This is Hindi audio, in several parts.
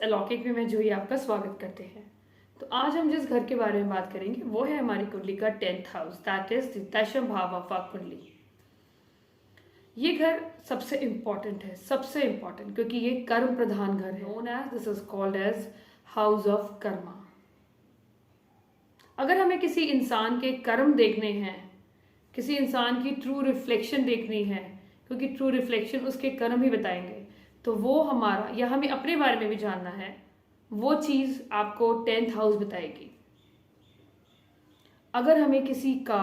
अलौकिक में मैं जूही आपका स्वागत करते हैं। तो आज हम जिस घर के बारे में बात करेंगे वो है हमारी कुंडली का 10th house, that is the दशम भाव ऑफ आवर कुंडली। ये घर सबसे इम्पॉर्टेंट है, सबसे इम्पॉर्टेंट, क्योंकि ये कर्म प्रधान घर है। Known as this is called as house of karma. अगर हमें किसी इंसान के कर्म देखने हैं, किसी इंसान की ट्रू रिफ्लेक्शन देखनी है, क्योंकि ट्रू रिफ्लेक्शन उसके कर्म ही बताएंगे, तो वो हमारा या हमें अपने बारे में भी जानना है, वो चीज़ आपको 10th हाउस बताएगी। अगर हमें किसी का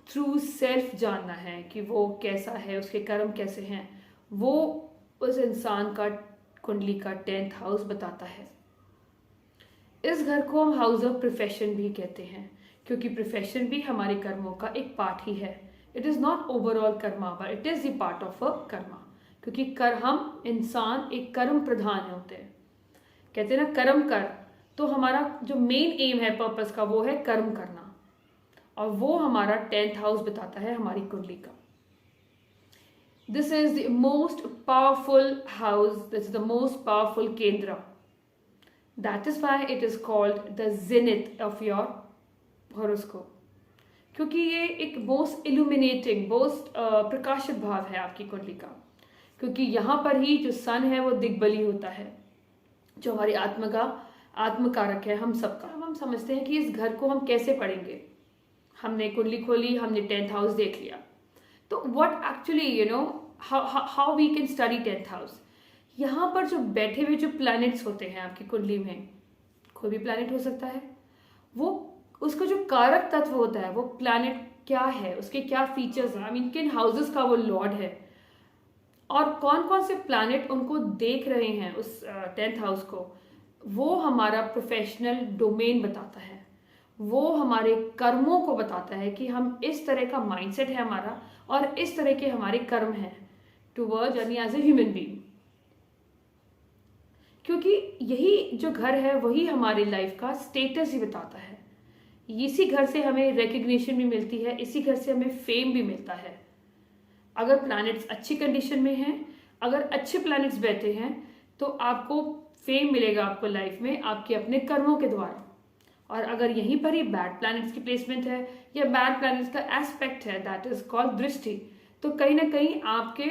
ट्रू सेल्फ जानना है कि वो कैसा है, उसके कर्म कैसे हैं, वो उस इंसान का कुंडली का 10th हाउस बताता है। इस घर को हम हाउस ऑफ प्रोफेशन भी कहते हैं, क्योंकि प्रोफेशन भी हमारे कर्मों का एक पार्ट ही है। It is not overall Karma, but it is the part of a Karma, क्योंकि हम इंसान एक कर्म प्रधान होते हैं। कहते हैं ना कर्म कर, तो हमारा जो मेन एम है पर्पस का वो है कर्म करना, और वो हमारा 10th हाउस बताता है हमारी कुंडली का। This is the most powerful house, this is the most powerful kendra, that is why it is called the zenith of your horoscope, क्योंकि ये एक मोस्ट इल्यूमिनेटिंग, मोस्ट प्रकाशित भाव है आपकी कुंडली का, क्योंकि यहाँ पर ही जो सन है वो दिग्बली होता है, जो हमारी आत्मकारक है, हम सबका। हम समझते हैं कि इस घर को हम कैसे पढ़ेंगे। हमने कुंडली खोली, हमने 10th हाउस देख लिया, तो what actually how we can study 10th house. यहाँ पर जो बैठे हुए जो प्लैनेट्स होते हैं आपकी कुंडली में, कोई भी प्लैनेट हो सकता है, वो उसका जो कारक तत्व होता है, वो प्लैनेट क्या है, उसके क्या फीचर्स हैं, आई मीन किन हाउसेस का वो लॉर्ड है, और कौन कौन से प्लैनेट उनको देख रहे हैं उस 10th हाउस को, वो हमारा प्रोफेशनल डोमेन बताता है। वो हमारे कर्मों को बताता है कि हम इस तरह का माइंडसेट है हमारा, और इस तरह के हमारे कर्म हैं towards journey as a human being. क्योंकि यही जो घर है वही हमारी लाइफ का स्टेटस ही बताता है। इसी घर से हमें रिकग्निशन भी मिलती है, इसी घर से हमें फेम भी मिलता है। अगर प्लैनेट्स अच्छी कंडीशन में हैं, अगर अच्छे प्लैनेट्स बैठे हैं, तो आपको फेम मिलेगा आपको लाइफ में आपके अपने कर्मों के द्वारा। और अगर यहीं पर ही बैड प्लैनेट्स की प्लेसमेंट है या बैड प्लैनेट्स का एस्पेक्ट है, दैट इज कॉल्ड दृष्टि, तो कहीं ना कहीं आपके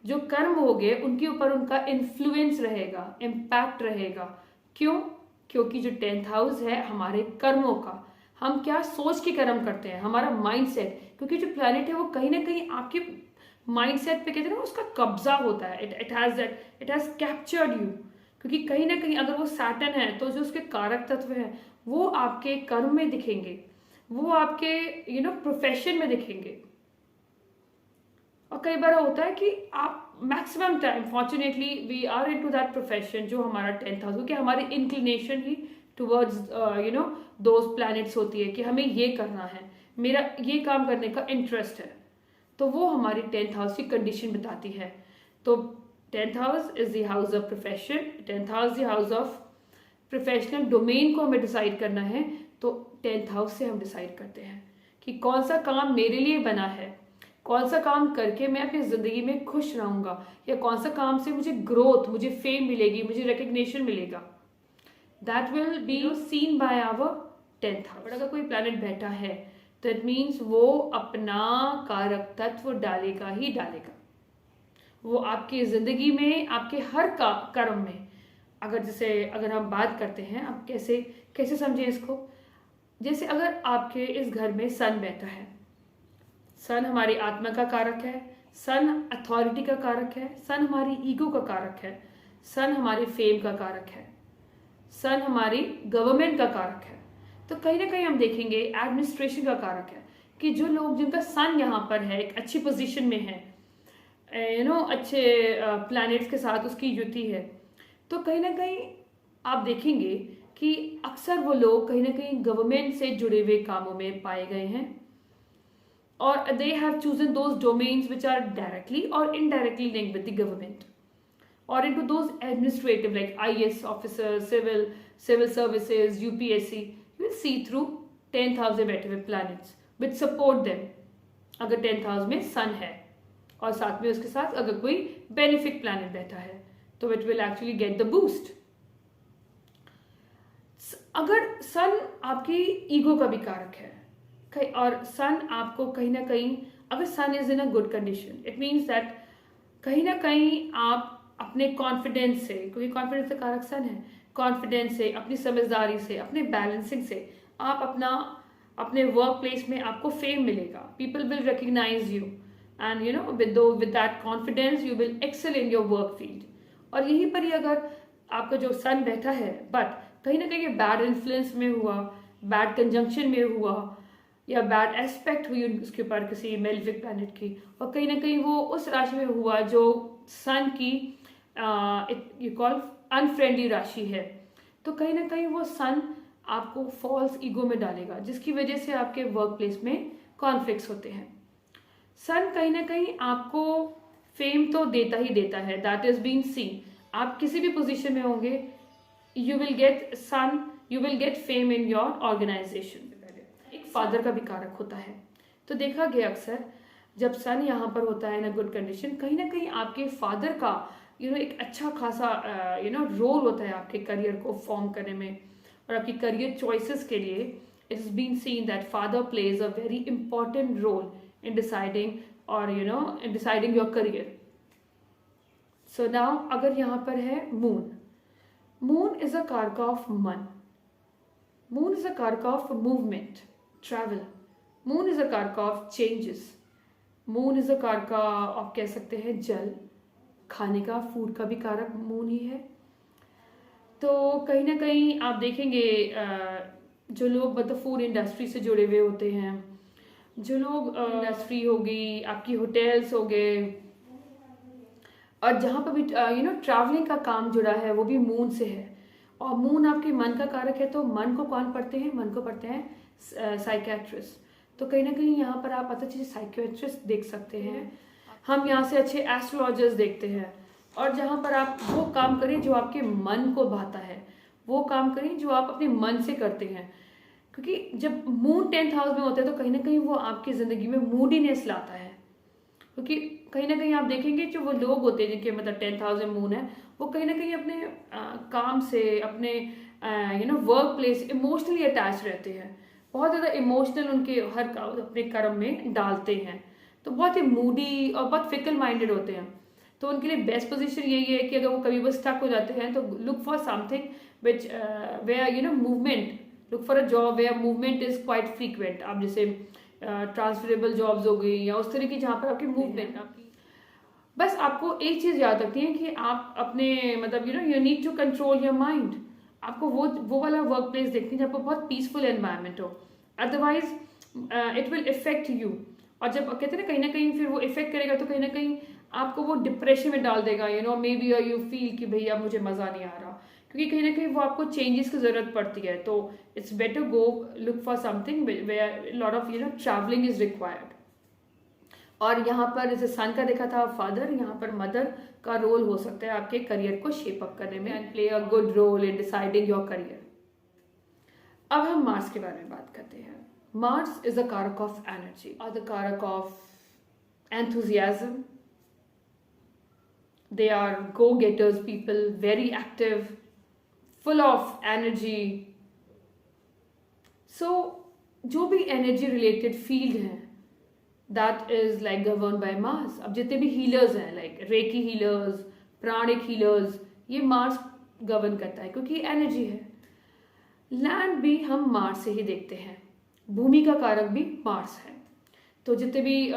जो कर्म होंगे उनके ऊपर उनका इन्फ्लुएंस रहेगा, इम्पैक्ट रहेगा। क्यों? क्योंकि जो 10th हाउस है हमारे कर्मों का, हम क्या सोच के कर्म करते हैं, हमारा माइंडसेट, क्योंकि जो प्लैनेट है वो कहीं ना कहीं आपके माइंडसेट पे कहते हैं ना उसका कब्जा होता है, इट हैज कैप्चर्ड यू। क्योंकि कहीं ना कहीं अगर वो सैटर्न है तो जो उसके कारक तत्व हैं वो आपके कर्म में दिखेंगे, वो आपके प्रोफेशन में दिखेंगे। और कई बार होता है कि आप maximum time fortunately we are into that profession जो हमारा 10th हाउस, क्योंकि हमारी इंक्लिनेशन ही टुवर्ड्स दोज प्लैनेट्स होती है कि हमें ये करना है, मेरा ये काम करने का इंटरेस्ट है, तो वो हमारी 10th हाउस की कंडीशन बताती है। तो 10th house is the house of profession, 10th house the house of professional domain को हमें डिसाइड करना है, तो 10th हाउस से हम डिसाइड करते हैं कि कौन सा काम मेरे लिए बना है, कौन सा काम करके मैं अपनी जिंदगी में खुश रहूंगा, या कौन सा काम से मुझे ग्रोथ, मुझे फेम मिलेगी, मुझे रिकग्निशन मिलेगा। That will be seen by our 10th house. अगर कोई प्लैनेट बैठा है तो इट मीन्स वो अपना कारक तत्व डालेगा ही डालेगा। वो आपकी जिंदगी में, आपके हर कर्म में, अगर हम बात करते हैं, आप कैसे समझें इसको। जैसे अगर आपके इस घर में सन बैठा है, सन हमारी आत्मा का कारक है, सन अथॉरिटी का कारक है, सन हमारी ईगो का कारक है, सन हमारे फेम का कारक है, सन हमारी गवर्नमेंट का कारक है, तो कहीं ना कहीं हम देखेंगे एडमिनिस्ट्रेशन का कारक है कि जो लोग जिनका सन यहाँ पर है, एक अच्छी पोजीशन में है, अच्छे प्लैनेट्स के साथ उसकी युति है, तो कहीं ना कहीं आप देखेंगे कि अक्सर वो लोग कहीं ना कहीं गवर्नमेंट से जुड़े हुए कामों में पाए गए हैं, और they have chosen those domains which are directly or indirectly linked with the government, or into those administrative like IAS officers, civil services, UPSC. You will see through 10th house में बैठे हुए planets which support them। अगर 10th house में sun है और साथ में उसके साथ अगर कोई benefic planet बैठा है, तो it will actually get the boost। अगर सन आपकी ईगो का भी कारक है और सन आपको कहीं ना कहीं, अगर sun is in a good condition, it means that कहीं ना कहीं आप अपने कॉन्फिडेंस से, क्योंकि कॉन्फिडेंस का कारक सन है, कॉन्फिडेंस से, अपनी समझदारी से, अपने बैलेंसिंग से आप अपने वर्क प्लेस में आपको फेम मिलेगा. People will recognize you and you know with that confidence you will excel in your work field. और यहीं पर ही अगर आपका जो सन बैठा है बट कहीं ना कहीं बैड इन्फ्लुएंस में हुआ, बैड कंजंक्शन में हुआ, या बैड एस्पेक्ट हुई उसके ऊपर किसी मेलेफिक प्लैनेट की, और कहीं ना कहीं वो उस राशि में हुआ जो सन की यू कॉल अनफ्रेंडली राशि है, तो कहीं ना कहीं वो सन आपको फॉल्स ईगो में डालेगा, जिसकी वजह से आपके वर्क प्लेस में कॉन्फ्लिक्ट्स होते हैं. सन कहीं ना कहीं आपको फेम तो देता ही देता है, दैट इज बीन सीन. आप किसी भी पोजीशन में होंगे, you will get fame in your organization. एक फादर का भी कारक होता है, तो देखा गया अक्सर जब सन यहाँ पर होता है इन गुड कंडीशन, कहीं ना कहीं आपके फादर का एक अच्छा खासा रोल होता है आपके करियर को फॉर्म करने में और आपकी करियर चॉइसेस के लिए. It is been seen that father plays a very important role in deciding और in deciding your career. So now अगर यहाँ पर है moon is a karak of मन. Moon is a karak of movement, travel. Moon is a karak of changes. Moon is a karak आप कह सकते हैं जल, खाने का, फूड का भी कारक मून ही है. तो कहीं ना कहीं आप देखेंगे जो लोग मतलब फूड इंडस्ट्री से जुड़े हुए होते हैं, जो लोग इंडस्ट्री होगी, आपकी होटल्स हो गए, और जहाँ पर भी ट्रैवलिंग का काम जुड़ा है वो भी मून से है. और मून आपके मन का कारक है, तो मन को कौन पढ़ते हैं? मन को पढ़ते हैं साइकेट्रिस्ट. तो कहीं ना कहीं यहाँ पर आप अच्छे साइकेट्रिस्ट देख सकते हैं. हम यहाँ से अच्छे एस्ट्रोलॉजर्स देखते हैं. और जहाँ पर आप वो काम करें जो आपके मन को भाता है, वो काम करें जो आप अपने मन से करते हैं. क्योंकि जब मून 10th हाउस में होता है तो कहीं ना कहीं वो आपकी ज़िंदगी में मूडीनेस लाता है. क्योंकि कहीं ना कहीं आप देखेंगे जो वो लोग होते हैं जिनके मतलब 10th हाउस में मून है, वो कहीं ना कहीं अपने काम से, अपने वर्क प्लेस इमोशनली अटैच रहते हैं. बहुत ज़्यादा इमोशनल उनके हर अपने कर्म में डालते हैं. तो बहुत ही मूडी और बहुत फिकल माइंडेड होते हैं. तो उनके लिए बेस्ट पोजीशन यही है कि अगर वो कभी वो स्टक हो जाते हैं तो look for something which where movement, look for a job where movement is quite frequent. आप जैसे ट्रांसफरेबल जॉब्स हो गई या उस तरह की जहाँ पर आपकी मूवमेंट, बस आपको एक चीज़ याद रखनी है कि आप अपने मतलब you need to control your mind. आपको वो वाला वर्क प्लेस देखनी है जहाँ पर बहुत पीसफुल एनवायरनमेंट हो, otherwise it will effect you. और जब कहते हैं ना कहीं फिर वो इफेक्ट करेगा तो कहीं ना कहीं आपको वो डिप्रेशन में डाल देगा. मे बी यू फील कि भैया मुझे मज़ा नहीं आ रहा, क्योंकि कहीं ना कहीं वो आपको चेंजेस की ज़रूरत पड़ती है. तो it's better go look for something where lot of travelling is required. और यहाँ पर जैसे सन का देखा था फादर, यहाँ पर मदर का रोल हो सकता है आपके करियर को शेप अप करने में and play a good role in deciding your career. अब हम मार्स के बारे में बात करते हैं. Mars is a karak of energy और द कारक of enthusiasm. They are go-getters people, very active, full of energy. So जो भी एनर्जी रिलेटेड फील्ड है that is like govern by Mars. अब जितने भी हीलर्स हैं लाइक रेकी हीलर्स, प्राणिक हीलर्स, ये मार्स गवर्न करता है क्योंकि एनर्जी है. लैंड भी हम मार्स से ही देखते हैं, भूमि का कारक भी मार्स है. तो जितने भी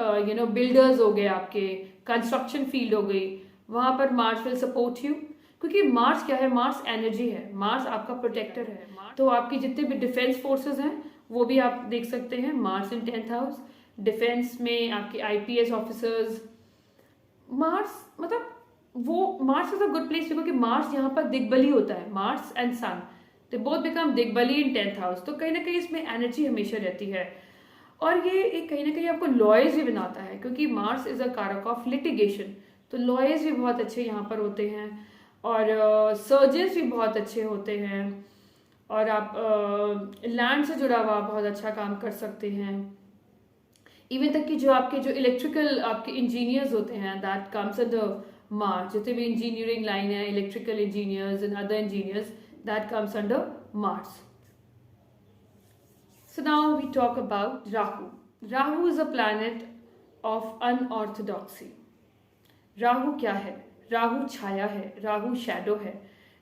बिल्डर्स हो गए, आपके कंस्ट्रक्शन फील्ड हो गई, वहाँ पर मार्स विल सपोर्ट यू. क्योंकि मार्स क्या है? मार्स एनर्जी है, मार्स आपका प्रोटेक्टर है. तो आपकी जितने भी डिफेंस फोर्सेस हैं वो भी आप देख सकते हैं, मार्स इन 10th हाउस. डिफेंस में आपके IPS ऑफिसर्स, मार्स मतलब वो Mars is a good place क्योंकि मार्स यहाँ पर दिग्बली होता है. Mars and sun they both become digbali in 10th house. तो कहीं ना कहीं इसमें एनर्जी हमेशा रहती है. और ये एक कहीं ना कहीं आपको लॉयर्स भी बनाता है क्योंकि Mars is a karak of litigation. तो लॉयर्स भी बहुत अच्छे यहाँ पर होते हैं और सर्जन्स भी बहुत अच्छे होते हैं. और आप लैंड से जुड़ा हुआ बहुत अच्छा काम कर सकते हैं. इवन तक कि जो इलेक्ट्रिकल आपके इंजीनियर्स होते हैं दैट कम्स अंडर मार्स. जितने भी इंजीनियरिंग लाइन है, electrical engineers and other engineers, that comes under Mars. So now we talk about Rahu. Rahu is a planet of unorthodoxy. Rahu क्या है? राहु छाया है, राहु शैडो है,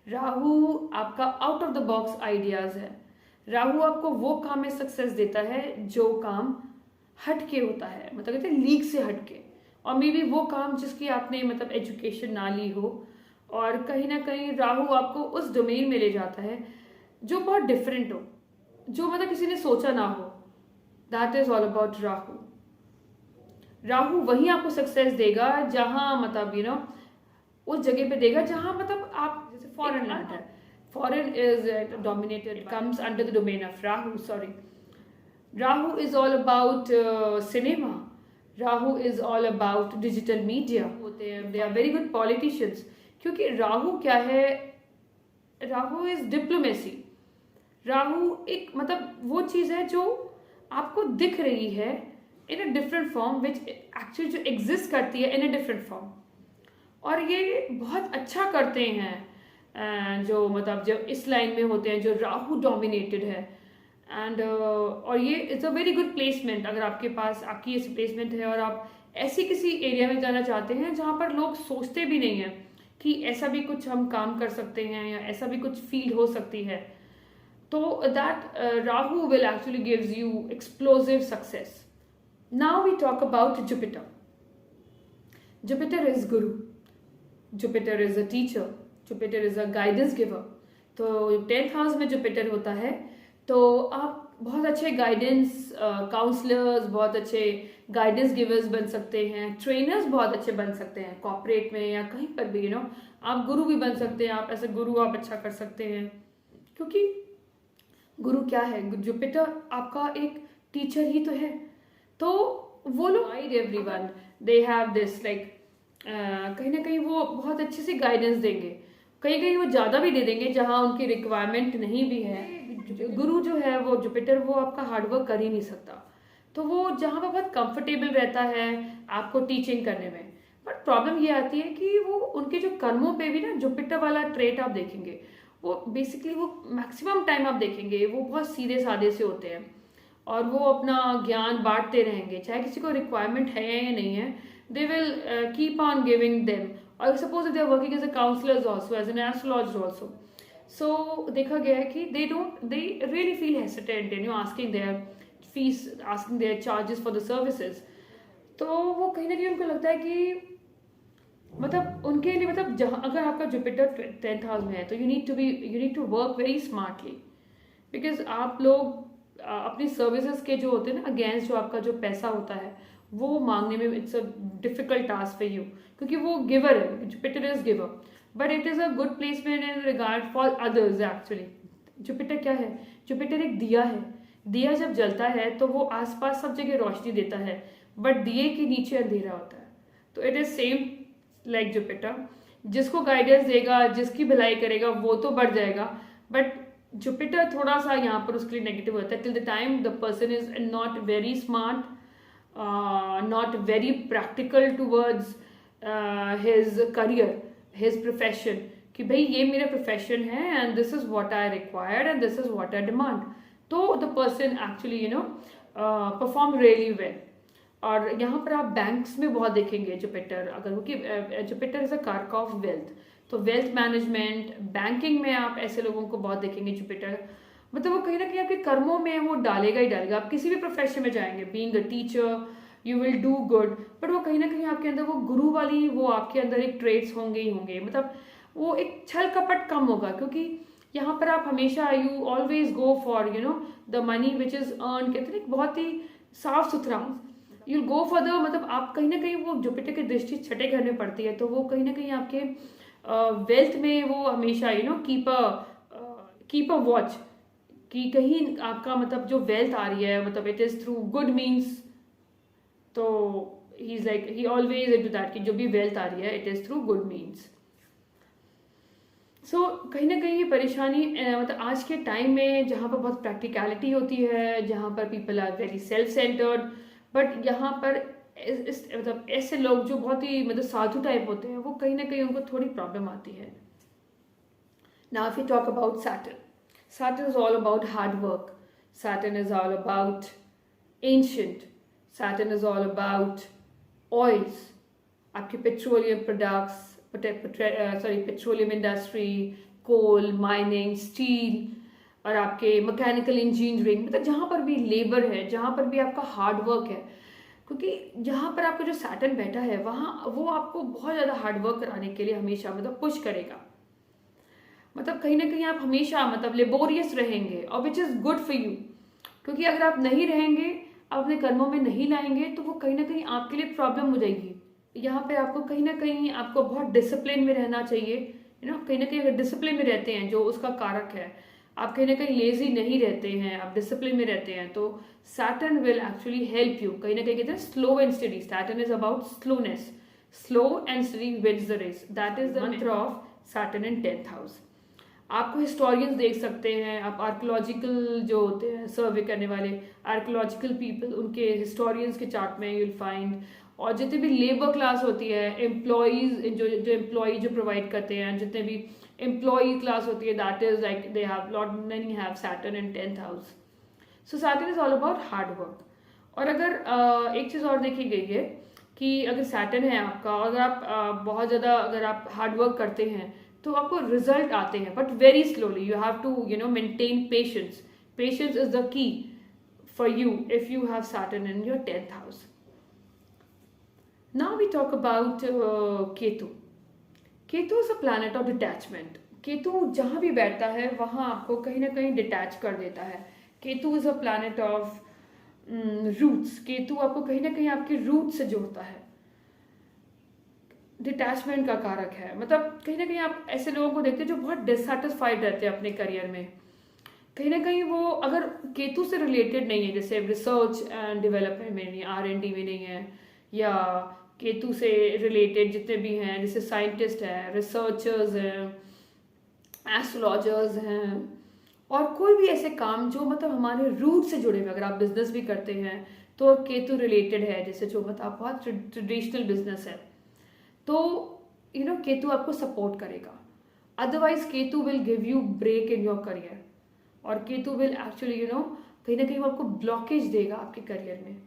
राहु आपका out of the box ideas है। राहु आपको वो काम में सक्सेस देता है जो काम हटके होता है, मतलब कहते हैं लीग से हटके, और मे बी वो काम जिसकी आपने मतलब एजुकेशन ना ली हो, और कहीं ना कहीं राहु आपको उस डोमेन में ले जाता है जो बहुत डिफरेंट हो, जो मतलब किसी ने सोचा ना हो। That is all about Rahu. Rahu वहीं आपको सक्सेस देगा जहां मतलब उस जगह पे देगा जहां मतलब आप, जैसे फॉरेन लैंड है, foreign is dominated, comes under the domain of Rahu. Sorry, Rahu is all about cinema, Rahu is all about digital media होते हैं, they are very good politicians, क्योंकि राहु क्या है? Rahu is diplomacy. राहु एक मतलब वो चीज है जो आपको दिख रही है in a different form, which actually जो एग्जिस्ट करती है इन अ डिफरेंट फॉर्म, और ये बहुत अच्छा करते हैं जो मतलब जो इस लाइन में होते हैं, जो राहु डोमिनेटेड है। एंड और ये it's a very good placement, अगर आपके पास आपकी ऐसी प्लेसमेंट है और आप ऐसी किसी एरिया में जाना चाहते हैं जहाँ पर लोग सोचते भी नहीं हैं कि ऐसा भी कुछ हम काम कर सकते हैं या ऐसा भी कुछ फील्ड हो सकती है, तो that Rahu will actually gives you explosive success. Now we talk about Jupiter. Jupiter is Guru. Jupiter is a teacher. Jupiter is a guidance giver. तो 10th हाउस में Jupiter होता है तो आप बहुत अच्छे गाइडेंस काउंसलर्स, बहुत अच्छे गाइडेंस गिवर्स बन सकते हैं, ट्रेनर्स बहुत अच्छे बन सकते हैं, कॉर्पोरेट में या कहीं पर भी आप गुरु भी बन सकते हैं। आप ऐसे गुरु आप अच्छा कर सकते हैं, क्योंकि गुरु क्या है? जुपिटर आपका एक टीचर ही तो है। तो वो लोग guide everyone, they have this like, कहीं ना कहीं वो बहुत अच्छे से गाइडेंस देंगे, कहीं कहीं वो ज़्यादा भी दे देंगे जहाँ उनकी रिक्वायरमेंट नहीं भी है। गुरु जो है वो जुपिटर, वो आपका हार्डवर्क कर ही नहीं सकता, तो वो जहाँ पर बहुत कंफर्टेबल रहता है आपको टीचिंग करने में। बट प्रॉब्लम ये आती है कि वो उनके जो कर्मों पे भी ना जुपिटर वाला ट्रेट आप देखेंगे, वो बेसिकली वो मैक्सिमम टाइम आप देखेंगे वो बहुत सीधे साधे से होते हैं, और वो अपना ज्ञान बांटते रहेंगे, चाहे किसी को रिक्वायरमेंट है या नहीं है, they will keep on giving them. और suppose they are working as a counsellors also, as an astrologer also, so देखा गया है कि they really feel hesitant in asking their fees, asking their charges for the services. तो वो कहीं ना कहीं उनको लगता है कि मतलब उनके लिए मतलब जहाँ अगर आपका जुपिटर 10th हाउस में है तो you need to work very smartly, because आप लोग अपनी सर्विसेज के जो होते हैं ना अगेंस्ट जो आपका जो पैसा होता है वो मांगने में it's a difficult task for you, क्योंकि वो गिवर है, Jupiter is giver, but it is a good placement in regard for others. Actually Jupiter क्या है? जुपिटर एक दिया है, दिया जब जलता है तो वो आसपास सब जगह रोशनी देता है, बट दिए के नीचे अंधेरा होता है। तो it is same like Jupiter, जिसको गाइडेंस देगा, जिसकी भलाई करेगा वो तो बढ़ जाएगा, बट जुपिटर थोड़ा सा यहाँ पर उसके लिए नेगेटिव होता है till the time the person is not very smart, not very practical towards his career, his profession, कि भाई ये मेरा प्रोफेशन है and this is what I required and this is what I demand, तो the person actually perform really well. और यहाँ पर आप बैंक्स में बहुत देखेंगे जुपिटर, अगर वो कि Jupiter is a karak of wealth, तो वेल्थ मैनेजमेंट, बैंकिंग में आप ऐसे लोगों को बहुत देखेंगे जुपिटर, मतलब वो कहीं ना कहीं आपके कर्मों में वो डालेगा ही डालेगा। आप किसी भी प्रोफेशन में जाएंगे, being a teacher you will do good, but वो कहीं ना कहीं आपके अंदर वो गुरु वाली वो आपके अंदर एक ट्रेड्स होंगे ही होंगे, मतलब वो एक छल कपट कम होगा, क्योंकि यहाँ पर आप हमेशा you always go for the money which is earn, कहते हैं बहुत ही साफ सुथरा, यू गो फॉर द, मतलब आप कहीं ना कहीं वो जुपिटर की दृष्टि छठे घर में पड़ती है, तो वो कहीं ना कहीं आपके वेल्थ में वो हमेशा कीप अ वॉच कि कहीं आपका मतलब जो वेल्थ आ रही है मतलब it is through good means, तो he is like he always into that कि जो भी वेल्थ आ रही है it is through good means. So कहीं ना कहीं ये परेशानी मतलब आज के टाइम में जहाँ पर बहुत प्रैक्टिकलिटी होती है, जहाँ पर people are very self centred, but यहाँ पर मतलब ऐसे लोग जो बहुत ही मतलब साधु टाइप होते हैं वो कहीं ना कहीं उनको थोड़ी प्रॉब्लम आती है। Now if you talk about Saturn, Saturn is all about hard work, Saturn is all about ancient. Saturn is all about oils, आपके पेट्रोलियम प्रोडक्ट्स, पेट्रोलियम इंडस्ट्री, कोल, माइनिंग, स्टील, और आपके मैकेनिकल इंजीनियरिंग, मतलब जहाँ पर भी लेबर है, जहाँ पर भी आपका हार्ड वर्क है, क्योंकि जहाँ पर आपका जो सैटर्न बैठा है वहाँ वो आपको बहुत ज़्यादा हार्ड वर्क कराने के लिए हमेशा मतलब पुश करेगा। मतलब कहीं ना कहीं आप हमेशा मतलब लेबोरियस रहेंगे, और which is good for you, क्योंकि अगर आप नहीं रहेंगे, आप अपने कर्मों में नहीं लाएंगे, तो वो कहीं ना कहीं आपके लिए प्रॉब्लम हो जाएगी। यहाँ पे आपको कहीं ना कहीं आपको बहुत डिसिप्लिन में रहना चाहिए, कहीं ना कहीं अगर डिसिप्लिन में रहते हैं, जो उसका कारक है, आप कहीं ना कहीं लेजी नहीं रहते हैं, आप डिसिप्लिन में रहते हैं, तो Saturn will actually help you. कहीं ना कहीं कहते हैं slow and study, Saturn is about slowness, slow and study wins the race, that is the mantra of Saturn in 10th house. आपको हिस्टोरियंस देख सकते हैं, आप आर्कोलॉजिकल जो होते हैं सर्वे करने वाले आर्कोलॉजिकल पीपल, उनके हिस्टोरियंस के चार्ट में यूल फाइंड, और जितने भी लेबर क्लास होती है, एम्प्लॉयज जो एम्प्लॉय जो प्रोवाइड करते हैं, जितने भी एम्प्लॉय क्लास होती है, that is like they have lot many have Saturn in 10th house. So Saturn is all about hard work. और अगर एक चीज़ और देखी गई है कि अगर सैटर्न है आपका, अगर आप बहुत ज़्यादा अगर आप हार्ड वर्क करते हैं तो आपको रिजल्ट आते हैं, but very slowly. You have to maintain patience. Patience is the key for you if you have Saturn in your 10th house. Now we talk about Ketu. Ketu is a planet of detachment. Ketu जहाँ भी बैठता है वहाँ आपको कहीं ना कहीं डिटैच कर देता है। Ketu is a planet of roots. Ketu आपको कहीं ना कहीं आपके रूट से जोड़ता है, डिटैचमेंट का कारक है। मतलब कहीं ना कहीं आप ऐसे लोगों को देखते हैं जो बहुत डिससेटिस्फाइड रहते हैं अपने करियर में, कहीं ना कहीं वो अगर केतु से रिलेटेड नहीं है, जैसे रिसर्च एंड डेवलपमेंट में नहीं, R&D में नहीं है, या केतु से रिलेटेड जितने भी हैं, जैसे साइंटिस्ट हैं, रिसर्चर्स हैं, एस्ट्रोलॉजर्स हैं, और कोई भी ऐसे काम जो मतलब हमारे रूट से जुड़े हुए, अगर आप बिजनेस भी करते हैं तो केतु रिलेटेड है, जैसे जो मतलब बहुत ट्रेडिशनल बिजनेस है, तो केतु आपको सपोर्ट करेगा। Otherwise Ketu will give you break in your career, और केतु विल एक्चुअली कहीं ना कहीं वो आपको ब्लॉकेज देगा आपके करियर में।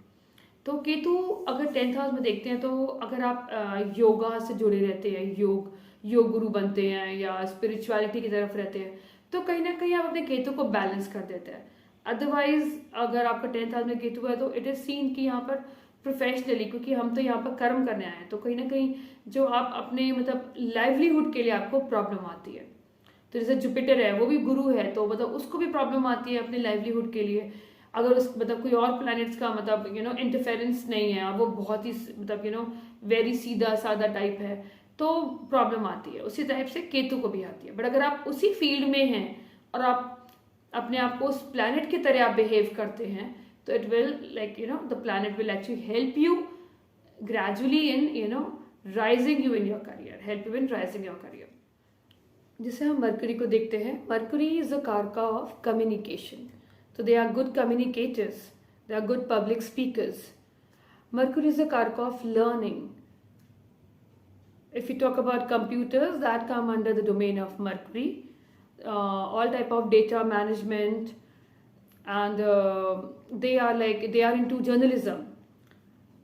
तो केतु अगर 10th हाउस में देखते हैं, तो अगर आप योगा से जुड़े रहते हैं, योग गुरु बनते हैं, या स्पिरिचुअलिटी की तरफ रहते हैं, तो कहीं ना कहीं आप अपने केतु को बैलेंस कर देते हैं। अदरवाइज अगर आपका 10th हाउस में केतु है, तो इट इज सीन कि यहाँ पर प्रोफेशनली, क्योंकि हम तो यहाँ पर कर्म करने आए हैं, तो कहीं ना कहीं जो आप अपने मतलब लाइवलीहुड के लिए आपको प्रॉब्लम आती है। तो जैसे जुपिटर है, वो भी गुरु है, तो मतलब उसको भी प्रॉब्लम आती है अपने लाइवलीहुड के लिए। अगर उस मतलब कोई और प्लैनेट्स का मतलब इंटरफेरेंस नहीं है, वो बहुत ही मतलब वेरी सीधा साधा टाइप है, तो प्रॉब्लम आती है। उसी टाइप से केतु को भी आती है। बट अगर आप उसी फील्ड में हैं और आप अपने आप को उस प्लैनेट की तरह आप बिहेव करते हैं, तो it will like the planet will actually help you gradually in rising you in your career, help you in rising your career. जैसे हम मरकरी को देखते हैं, मरकरी इज अ कारका ऑफ कम्युनिकेशन, तो they are good communicators, they are good public speakers. Mercury is a karka of learning. If you talk about computers, that come under the domain of Mercury. All type of data management, and they are into journalism.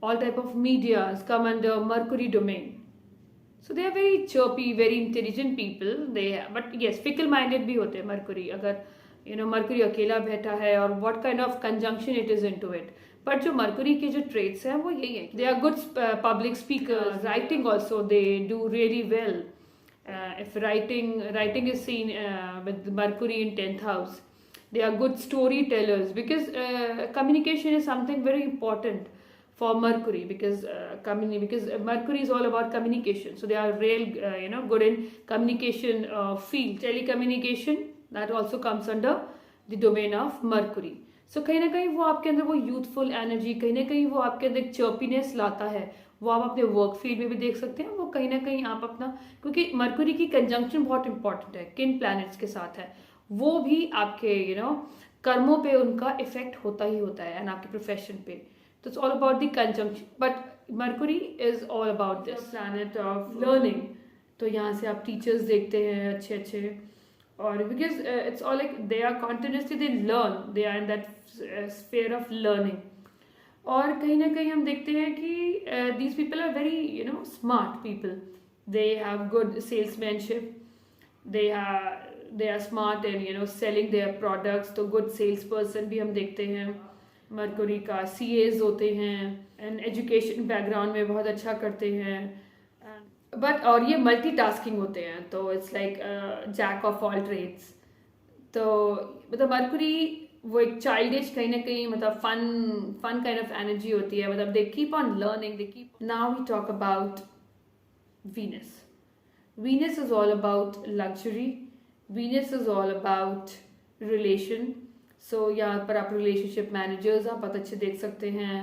All type of medias come under Mercury domain. So they are very chirpy, very intelligent people. But yes, fickle-minded भी होते हैं Mercury. अगर Mercury अकेला बैठा है, और what kind of conjunction it is into it. But जो मरकरी के जो ट्रेड्स हैं वो यही है, they are good public speakers, writing also they do really well. If writing is seen with Mercury in 10th house, they are good story tellers, because communication is something very important for Mercury, because Mercury is all about communication, so they are real good in communication field. Telecommunication, that also comes under the domain of Mercury. So कहीं ना कहीं वो आपके अंदर वो यूथफुल एनर्जी, कहीं ना कहीं वो आपके अंदर एक चर्पीनेस लाता है, वो आप अपने वर्क फील्ड में भी देख सकते हैं। वो कहीं ना कहीं आप अपना, क्योंकि मरकरी की कंजंक्शन बहुत इंपॉर्टेंट है, किन प्लैनेट्स के साथ है, वो भी आपके कर्मों पे उनका इफेक्ट होता ही होता है, एंड आपके प्रोफेशन पे। तो it's all about the conjunction, but mercury is all about this planet of learning. तो यहाँ से आप टीचर्स देखते हैं अच्छे अच्छे, और because it's all like they are continuously they learn, they are in that sphere of learning. और कहीं ना कहीं हम देखते हैं कि these people are very smart people, they have good salesmanship, they are smart in selling their products, तो good सेल्स पर्सन भी हम देखते हैं। मरकरी का CAs होते हैं एंड एजुकेशन बैकग्राउंड में बहुत अच्छा करते हैं, बट और ये मल्टीटास्किंग होते हैं, तो it's like jack of all trades. तो मतलब मरकरी वो एक चाइल्डिश कहीं ना कहीं मतलब फन काइंड ऑफ एनर्जी होती है, मतलब they keep on learning, they keep. Now we talk about Venus. Venus is all about luxury. Venus is all about relation. So यहाँ पर आप relationship managers आप बहुत अच्छे देख सकते हैं,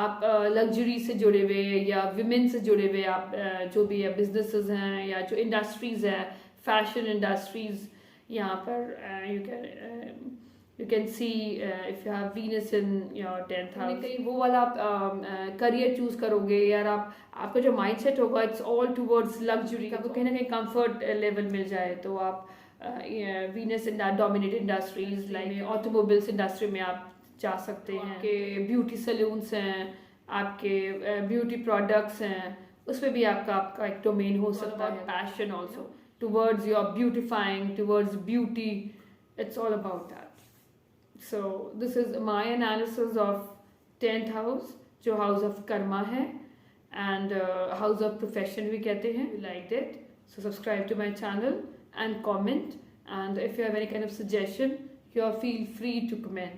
आप लग्जरी से जुड़े हुए या विमेन से जुड़े हुए, आप जो भी है बिजनेसेस हैं या जो इंडस्ट्रीज है, फैशन इंडस्ट्रीज, यहाँ पर you can see if you have Venus in your 10th house, कहीं वो वाला आप करियर चूज करोगे यार, आपका जो माइंडसेट होगा इट्स ऑल टुवर्ड्स लग्जरी, आपको कहीं ना कहीं कंफर्ट लेवल मिल जाए, तो आप Venus in dominate industries like automobiles industry में आप जा सकते हैं, आपके ब्यूटी सैलून्स हैं, आपके ब्यूटी प्रोडक्ट्स हैं, उसमें भी आपका एक डोमेन हो सकता है। Passion also towards your beautifying, towards beauty, it's all about that. So this is my analysis of 10th house, जो house of karma है and house of profession भी कहते हैं। You liked it, so subscribe to my channel and comment, and if you have any kind of suggestion, you feel free to comment.